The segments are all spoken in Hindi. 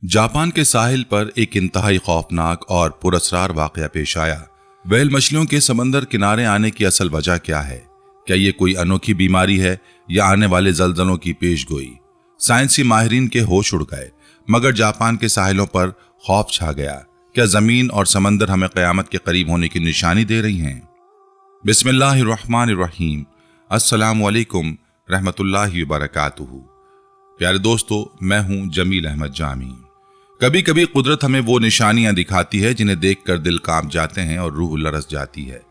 जापान के साहिल पर एक इंतहाई खौफनाक और पुरअसरार वाकया पेश आया। व्हेल मछलियों के समंदर किनारे आने की असल वजह क्या है? क्या ये कोई अनोखी बीमारी है या आने वाले जल्जलों की पेशगोई? साइंसी माहिरीन के होश उड़ गए, मगर जापान के साहिलों पर खौफ छा गया। क्या जमीन और समंदर हमें कयामत के करीब होने की निशानी दे रही हैं? बिस्मिल्लाहिर्रहमानिर्रहीम। अस्सलामु अलैकुम रहमतुल्लाहि व बरकातुहू। प्यारे दोस्तों, मैं हूं जमील अहमद जामी। कभी कभी कुदरत हमें वो निशानियां दिखाती है जिन्हें देखकर दिल कांप जाते हैं और रूह लरस जाती है।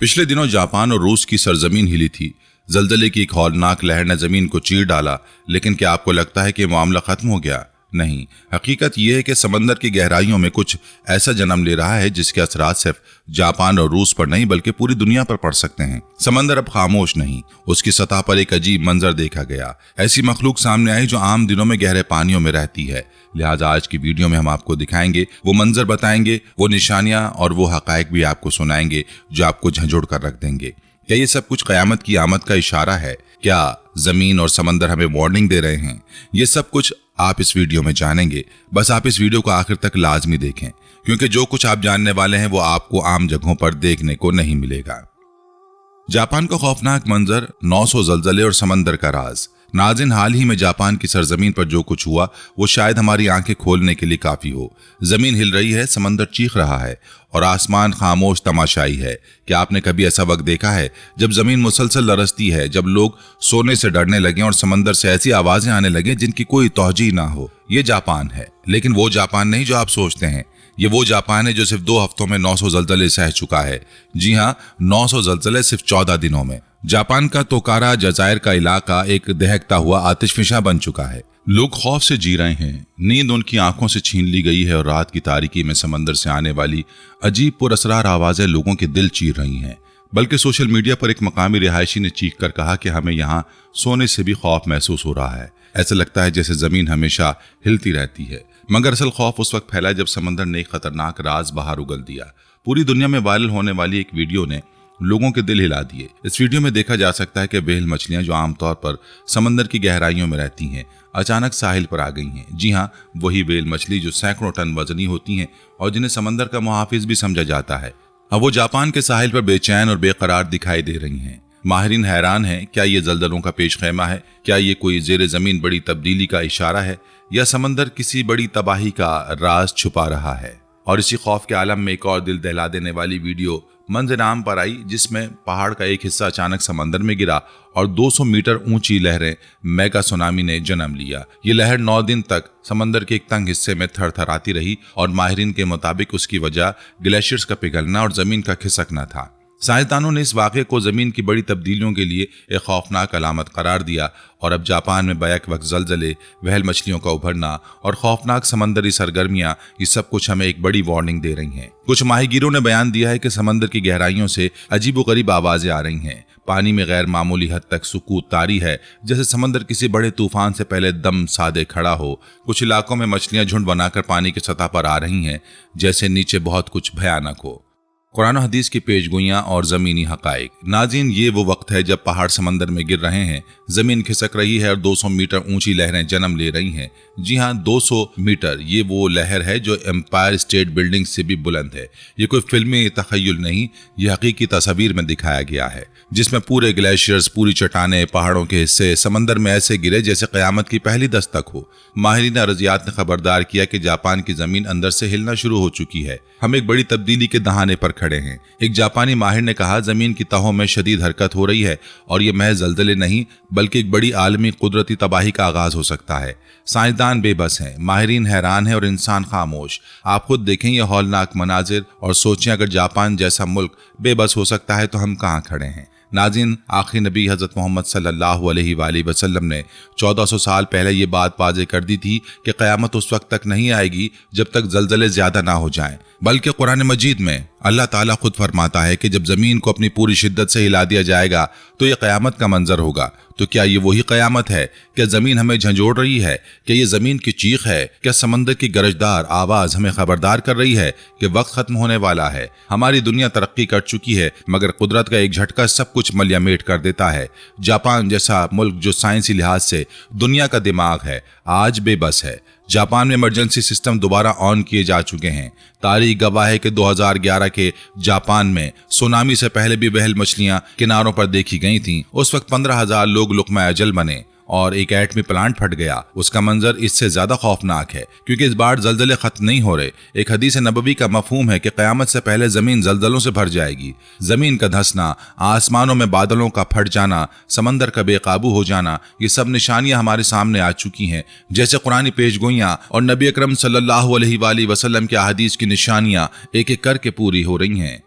पिछले दिनों जापान और रूस की सरजमीन हिली थी। जलजले की एक हौलनाक लहर ने जमीन को चीर डाला। लेकिन क्या आपको लगता है कि मामला खत्म हो गया? नहीं, हकीकत यह है कि समंदर की गहराइयों में कुछ ऐसा जन्म ले रहा है जिसके असरात सिर्फ जापान और रूस पर नहीं बल्कि पूरी दुनिया पर पड़ सकते हैं। समंदर अब खामोश नहीं, उसकी सतह पर एक अजीब मंजर देखा गया। ऐसी मखलूक सामने आई जो आम दिनों में गहरे पानियों में रहती है। लिहाजा आज की वीडियो में हम आपको दिखाएंगे, वो मंजर बताएंगे, वो निशानियां और वो हकायक भी आपको सुनाएंगे जो आपको झंझोड़ कर रख देंगे। क्या ये सब कुछ कयामत की आमद का इशारा है? क्या जमीन और समंदर हमें वार्निंग दे रहे हैं? ये सब कुछ आप इस वीडियो में जानेंगे। बस आप इस वीडियो को आखिर तक लाजमी देखें, क्योंकि जो कुछ आप जानने वाले हैं वो आपको आम जगहों पर देखने को नहीं मिलेगा। जापान का खौफनाक मंजर, 900 जलजले और समंदर का राज। नाज़रीन, हाल ही में जापान की सरजमीन पर जो कुछ हुआ वो शायद हमारी आंखें खोलने के लिए काफी हो। जमीन हिल रही है, समंदर चीख रहा है और आसमान खामोश तमाशाई है। क्या आपने कभी ऐसा वक्त देखा है जब जमीन मुसलसल लरसती है, जब लोग सोने से डरने लगे और समंदर से ऐसी आवाजें आने लगे जिनकी कोई तौजीह ना हो? ये जापान है, लेकिन वो जापान नहीं जो आप सोचते हैं। ये वो जापान है जो सिर्फ 2 हफ्तों में 900 जलजले सह चुका है। जी हाँ, 900 जलजले सिर्फ 14 दिनों में। जापान का तोकारा जजायर का इलाका एक दहकता हुआ आतिशफिशा बन चुका है। लोग खौफ से जी रहे हैं, नींद उनकी आंखों से छीन ली गई है और रात की तारीकी में समंदर से आने वाली अजीब पुरअसरार आवाजें लोगों के दिल चीर रही हैं। बल्कि सोशल मीडिया पर एक मकामी रिहायशी ने चीख कर कहा कि हमें यहाँ सोने से भी खौफ महसूस हो रहा है। ऐसा लगता है जैसे जमीन हमेशा हिलती रहती है। मगर असल खौफ उस वक्त फैला जब समंदर ने एक खतरनाक राज बाहर उगल दिया। पूरी दुनिया में वायरल होने वाली एक वीडियो ने लोगों के दिल हिला दिए। इस वीडियो में देखा जा सकता है कि व्हेल मछलियां जो आमतौर पर समंदर की गहराइयों में रहती हैं, अचानक साहिल पर आ गई हैं। जी हाँ, वही व्हेल मछली जो सैकड़ों टन वजनी होती हैं और जिन्हें समंदर का मुहाफिज भी समझा जाता है। अब वो जापान के साहिल पर बेचैन और बेकरार दिखाई दे रही हैं। माहिरीन हैरान हैं, क्या ये जलजलों का पेश खैमा है? क्या ये कोई जेर जमीन बड़ी तब्दीली का इशारा है, या समंदर किसी बड़ी तबाही का राज छुपा रहा है? और इसी खौफ के आलम में एक और दिल दहला देने वाली वीडियो मंजराम पर आई, जिसमें पहाड़ का एक हिस्सा अचानक समंदर में गिरा और 200 मीटर ऊंची लहरें मेगा सुनामी ने जन्म लिया। ये लहर 9 दिन तक समंदर के एक तंग हिस्से में थरथराती रही और माहिरीन के मुताबिक उसकी वजह ग्लेशियर्स का पिघलना और जमीन का खिसकना था। साइंसदानों ने इस वाक़े को जमीन की बड़ी तब्दीलियों के लिए एक खौफनाक अलामत करार दिया और अब जापान में बैक वक्त जलजले, व्हेल मछलियों का उभरना और खौफनाक समंदरी सरगर्मियां, ये सब कुछ हमें एक बड़ी वार्निंग दे रही हैं। कुछ माहिगीरों ने बयान दिया है कि समंदर की गहराइयों से अजीबोगरीब आवाजें आ रही हैं। पानी में गैर मामूली हद तक सुकूत तारी है, जैसे समंदर किसी बड़े तूफान से पहले दम सादे खड़ा हो। कुछ इलाकों में मछलियां झुंड बनाकर पानी की सतह पर आ रही हैं, जैसे नीचे बहुत कुछ भयानक हो। कुरान और हदीस की पेशगोइयां और जमीनी हकायक। नाज़रीन, ये वो वक्त है जब पहाड़ समंदर में गिर रहे हैं, जमीन खिसक रही है और 200 मीटर ऊंची लहरें जन्म ले रही हैं। जी हाँ, 200 मीटर, ये वो लहर है जो एम्पायर स्टेट बिल्डिंग से भी बुलंद है। ये कोई फिल्मी तखय्युल नहीं, ये हकीकी तस्वीर में दिखाया गया है, जिसमें पूरे ग्लेशियर्स, पूरी चट्टानें, पहाड़ों के हिस्से समंदर में ऐसे गिरे जैसे कयामत की पहली दस्तक हो। माहिरीन अर्जियात ने खबरदार किया कि जापान की जमीन अंदर से हिलना शुरू हो चुकी है। हम एक बड़ी तब्दीली के दहाने पर खड़े हैं। एक जापानी माहिर ने कहा, जमीन की तहों में शदीद हरकत हो रही है और ये महज जलजले नहीं बल्कि एक बड़ी आलमी कुदरती तबाही का आगाज हो सकता है। साइंसदान बेबस हैं, माहिरीन हैरान हैं और इंसान खामोश। आप खुद देखें ये हौलनाक मनाजिर और सोचें, अगर जापान जैसा मुल्क बेबस हो सकता है तो हम कहाँ खड़े हैं? नाज़रीन, आखिरी नबी हज़रत मोहम्मद सल्लल्लाहु अलैहि वसल्लम ने 1400 साल पहले ये बात वाज़ेह कर दी थी कि क़यामत उस वक्त तक नहीं आएगी जब तक जलजले ज़्यादा ना हो जाएं। बल्कि कुरान मजीद में अल्लाह ताला खुद फरमाता है कि जब ज़मीन को अपनी पूरी शिद्दत से हिला दिया जाएगा तो ये क़यामत का मंजर होगा। तो क्या ये वही क़यामत है? क्या ज़मीन हमें झंझोड़ रही है? क्या ये ज़मीन की चीख है? क्या समंदर की गरजदार आवाज़ हमें खबरदार कर रही है कि वक्त ख़त्म होने वाला है? हमारी दुनिया तरक्की कर चुकी है, मगर कुदरत का एक झटका सब कुछ मलियामेट कर देता है। जापान जैसा मुल्क जो साइंसी लिहाज से दुनिया का दिमाग है, आज बेबस है। जापान में इमरजेंसी सिस्टम दोबारा ऑन किए जा चुके हैं। तारीख गवाह है कि 2011 के जापान में सुनामी से पहले भी व्हेल मछलियां किनारों पर देखी गई थीं। उस वक्त 15,000 लोग लुक़मा अजल बने और एक एटमी प्लांट फट गया। उसका मंजर इससे ज्यादा खौफनाक है क्योंकि इस बार जलजले खत्म नहीं हो रहे। एक हदीस नबवी का मफहूम है कि क़यामत से पहले जमीन जलजलों से भर जाएगी। जमीन का धंसना, आसमानों में बादलों का फट जाना, समंदर का बेकाबू हो जाना, ये सब निशानियां हमारे सामने आ चुकी हैं। जैसे कुरानी पेशगोइयां और नबी अकरम सल्लल्लाहु अलैहि वसल्लम के अहादीस की निशानियां एक एक करके पूरी हो रही हैं।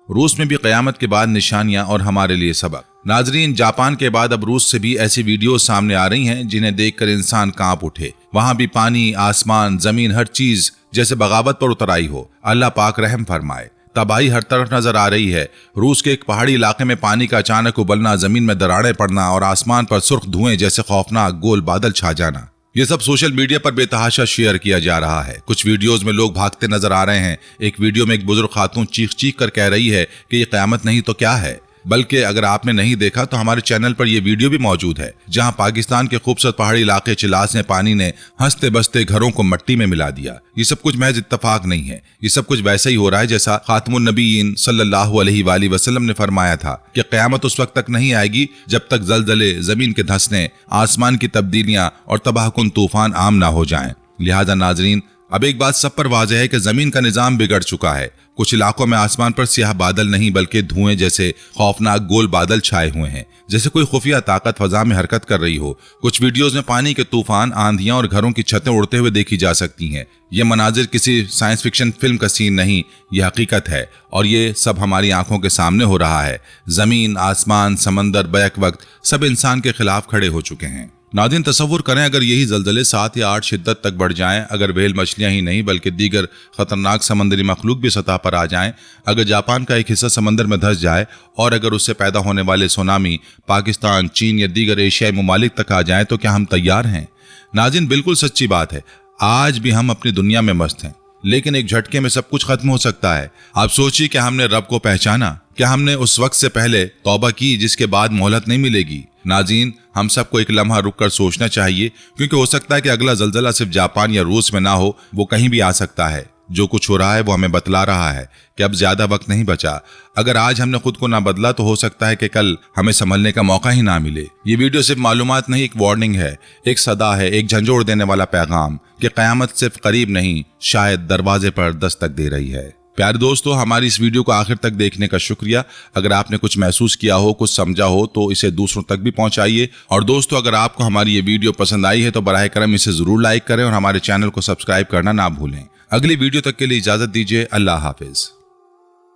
रूस में भी क़यामत के बाद निशानियां और हमारे लिए सबक। नाजरीन, जापान के बाद अब रूस से भी ऐसी वीडियो सामने आ रही हैं जिन्हें देखकर इंसान कांप उठे। वहां भी पानी, आसमान, जमीन, हर चीज जैसे बगावत पर उतर आई हो। अल्लाह पाक रहम फरमाए। तबाही हर तरफ नजर आ रही है। रूस के एक पहाड़ी इलाके में पानी का अचानक उबलना, जमीन में दरारें पड़ना और आसमान पर सुर्ख धुएं जैसे खौफनाक गोल बादल छा जाना, ये सब सोशल मीडिया पर बेतहाशा शेयर किया जा रहा है। कुछ वीडियोस में लोग भागते नजर आ रहे हैं। एक वीडियो में एक बुजुर्ग खातून चीख चीख कर कह रही है कि ये क़यामत नहीं तो क्या है। बल्कि अगर आपने नहीं देखा तो हमारे चैनल पर यह वीडियो भी मौजूद है जहां पाकिस्तान के खूबसूरत पहाड़ी इलाके चिलास में पानी ने हंसते बसते घरों को मिट्टी में मिला दिया। ये सब कुछ महज इत्तफाक नहीं है। ये सब कुछ वैसे ही हो रहा है जैसा खातमुन नबीयीन सल्लल्लाहु अलैहि वसल्लम ने फरमाया था कि क़यामत उस वक्त तक नहीं आएगी जब तक जलजले, जमीन के धंसने, आसमान की तब्दीलियां और तबाहकुन तूफान आम ना हो जाएं। लिहाजा नाजरीन, अब एक बात सब पर वाज़ेह है कि जमीन का निजाम बिगड़ चुका है। कुछ इलाकों में आसमान पर स्याह बादल नहीं बल्कि धुएं जैसे खौफनाक गोल बादल छाए हुए हैं, जैसे कोई खुफिया ताकत फजा में हरकत कर रही हो। कुछ वीडियोस में पानी के तूफान, आंधियां और घरों की छतें उड़ते हुए देखी जा सकती हैं। ये मनाजिर किसी साइंस फिक्शन फिल्म का सीन नहीं, ये हकीकत है और ये सब हमारी आंखों के सामने हो रहा है। जमीन, आसमान, समंदर बैक वक्त सब इंसान के खिलाफ खड़े हो चुके हैं। नाज़रीन, तसव्वुर करें अगर यही जलजले 7 या 8 शिद्दत तक बढ़ जाएं, अगर व्हेल मछलियां ही नहीं बल्कि दीगर खतरनाक समंदरी मखलूक भी सतह पर आ जाएं, अगर जापान का एक हिस्सा समंदर में धंस जाए और अगर उससे पैदा होने वाले सुनामी पाकिस्तान, चीन या दीगर एशियाई ममालिक तक आ जाए तो क्या हम तैयार हैं? नाज़रीन, बिल्कुल सच्ची बात है। आज भी हम अपनी दुनिया में मस्त हैं, लेकिन एक झटके में सब कुछ खत्म हो सकता है। आप सोचिए कि हमने रब को पहचाना, क्या हमने उस वक्त से पहले तौबा की जिसके बाद मोहलत नहीं मिलेगी? नाज़रीन, हम सबको एक लम्हा रुक कर सोचना चाहिए क्योंकि हो सकता है कि अगला जलजला सिर्फ जापान या रूस में ना हो, वो कहीं भी आ सकता है। जो कुछ हो रहा है वो हमें बतला रहा है कि अब ज्यादा वक्त नहीं बचा। अगर आज हमने खुद को ना बदला तो हो सकता है कि कल हमें संभलने का मौका ही ना मिले। ये वीडियो सिर्फ मालूमात नहीं, एक वार्निंग है, एक सदा है, एक झंझोड़ देने वाला पैगाम कि क़यामत सिर्फ करीब नहीं, शायद दरवाजे पर दस्तक दे रही है। प्यारे दोस्तों, हमारी इस वीडियो को आखिर तक देखने का शुक्रिया। अगर आपने कुछ महसूस किया हो, कुछ समझा हो तो इसे दूसरों तक भी पहुंचाइए। और दोस्तों, अगर आपको हमारी ये वीडियो पसंद आई है तो बराए करम इसे जरूर लाइक करें और हमारे चैनल को सब्सक्राइब करना ना भूलें। अगली वीडियो तक के लिए इजाजत दीजिए। अल्लाह हाफिज।